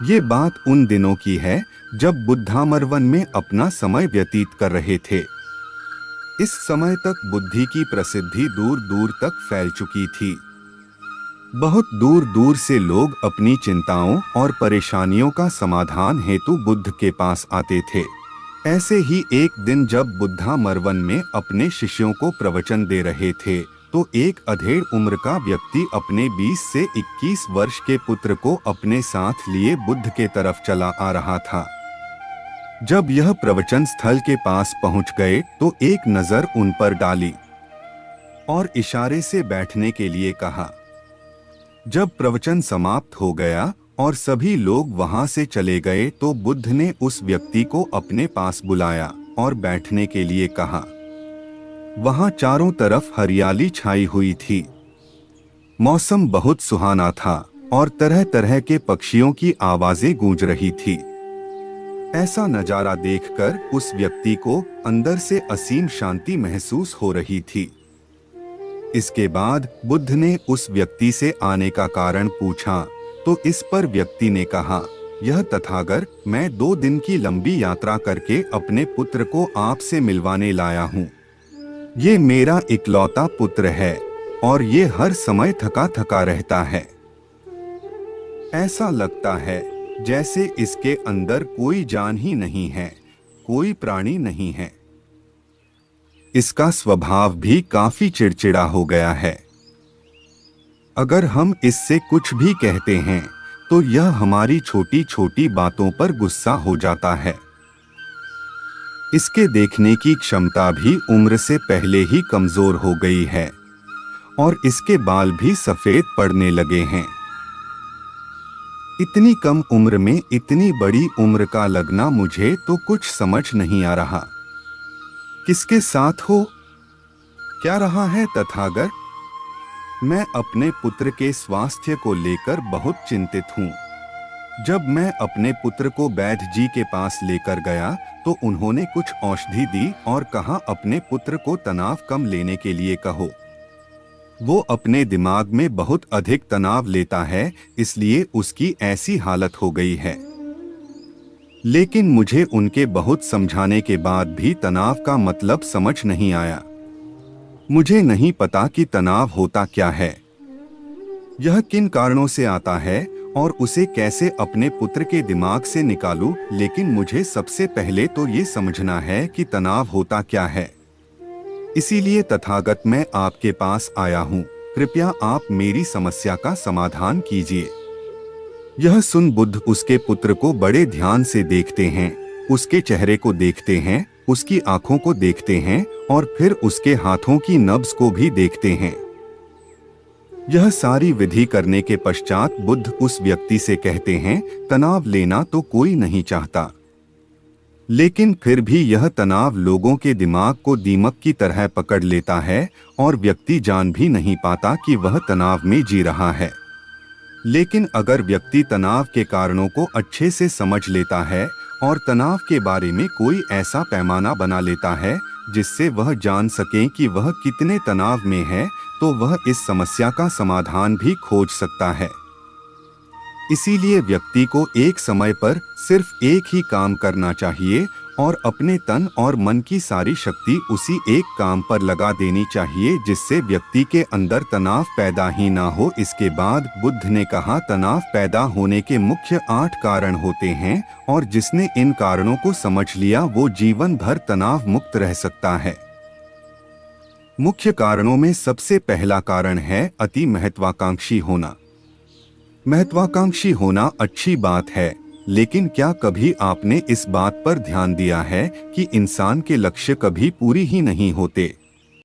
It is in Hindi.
ये बात उन दिनों की है जब बुद्धामरवन में अपना समय व्यतीत कर रहे थे। इस समय तक बुद्धि की प्रसिद्धि दूर दूर तक फैल चुकी थी। बहुत दूर दूर से लोग अपनी चिंताओं और परेशानियों का समाधान हेतु बुद्ध के पास आते थे। ऐसे ही एक दिन जब बुद्धामरवन में अपने शिष्यों को प्रवचन दे रहे थे तो एक अधेड़ उम्र का व्यक्ति अपने 20 से 21 वर्ष के पुत्र को अपने साथ लिए बुद्ध के तरफ चला आ रहा था। जब यह प्रवचन स्थल के पास पहुंच गए तो एक नजर उन पर डाली और इशारे से बैठने के लिए कहा। जब प्रवचन समाप्त हो गया और सभी लोग वहां से चले गए तो बुद्ध ने उस व्यक्ति को अपने पास बुलाया और बैठने के लिए कहा। वहां चारों तरफ हरियाली छाई हुई थी। मौसम बहुत सुहाना था और तरह तरह के पक्षियों की आवाजें गूंज रही थी। ऐसा नजारा देखकर उस व्यक्ति को अंदर से असीम शांति महसूस हो रही थी। इसके बाद बुद्ध ने उस व्यक्ति से आने का कारण पूछा तो इस पर व्यक्ति ने कहा, यह तथागत, मैं 2 दिन की लंबी यात्रा करके अपने पुत्र को आपसे मिलवाने लाया हूँ। ये मेरा इकलौता पुत्र है और ये हर समय थका थका रहता है। ऐसा लगता है जैसे इसके अंदर कोई जान ही नहीं है, कोई प्राणी नहीं है। इसका स्वभाव भी काफी चिड़चिड़ा हो गया है। अगर हम इससे कुछ भी कहते हैं तो यह हमारी छोटी छोटी बातों पर गुस्सा हो जाता है। इसके देखने की क्षमता भी उम्र से पहले ही कमजोर हो गई है और इसके बाल भी सफेद पड़ने लगे हैं। इतनी कम उम्र में इतनी बड़ी उम्र का लगना मुझे तो कुछ समझ नहीं आ रहा। किसके साथ हो? क्या रहा है तथागत? मैं अपने पुत्र के स्वास्थ्य को लेकर बहुत चिंतित हूँ। जब मैं अपने पुत्र को वैद्य जी के पास लेकर गया तो उन्होंने कुछ औषधि दी और कहा अपने पुत्र को तनाव कम लेने के लिए कहो। वो अपने दिमाग में बहुत अधिक तनाव लेता है, इसलिए उसकी ऐसी हालत हो गई है। लेकिन मुझे उनके बहुत समझाने के बाद भी तनाव का मतलब समझ नहीं आया। मुझे नहीं पता कि तनाव होता क्या है, यह किन कारणों से आता है और उसे कैसे अपने पुत्र के दिमाग से निकालूं। लेकिन मुझे सबसे पहले तो ये समझना है कि तनाव होता क्या है। इसीलिए तथागत मैं आपके पास आया हूँ। कृपया आप मेरी समस्या का समाधान कीजिए। यह सुन बुद्ध उसके पुत्र को बड़े ध्यान से देखते हैं, उसके चेहरे को देखते हैं, उसकी आंखों को देखते हैं और फिर उसके हाथों की नब्ज को भी देखते हैं। यह सारी विधि करने के पश्चात बुद्ध उस व्यक्ति से कहते हैं, तनाव लेना तो कोई नहीं चाहता, लेकिन फिर भी यह तनाव लोगों के दिमाग को दीमक की तरह पकड़ लेता है और व्यक्ति जान भी नहीं पाता कि वह तनाव में जी रहा है। लेकिन अगर व्यक्ति तनाव के कारणों को अच्छे से समझ लेता है और तनाव के बारे में कोई ऐसा पैमाना बना लेता है जिससे वह जान सके कि वह कितने तनाव में है, तो वह इस समस्या का समाधान भी खोज सकता है। इसीलिए व्यक्ति को एक समय पर सिर्फ एक ही काम करना चाहिए और अपने तन और मन की सारी शक्ति उसी एक काम पर लगा देनी चाहिए जिससे व्यक्ति के अंदर तनाव पैदा ही ना हो। इसके बाद बुद्ध ने कहा, तनाव पैदा होने के मुख्य 8 कारण होते हैं और जिसने इन कारणों को समझ लिया वो जीवन भर तनाव मुक्त रह सकता है। मुख्य कारणों में सबसे पहला कारण है अति महत्वाकांक्षी होना। महत्वाकांक्षी होना अच्छी बात है, लेकिन क्या कभी आपने इस बात पर ध्यान दिया है कि इंसान के लक्ष्य कभी पूरी ही नहीं होते।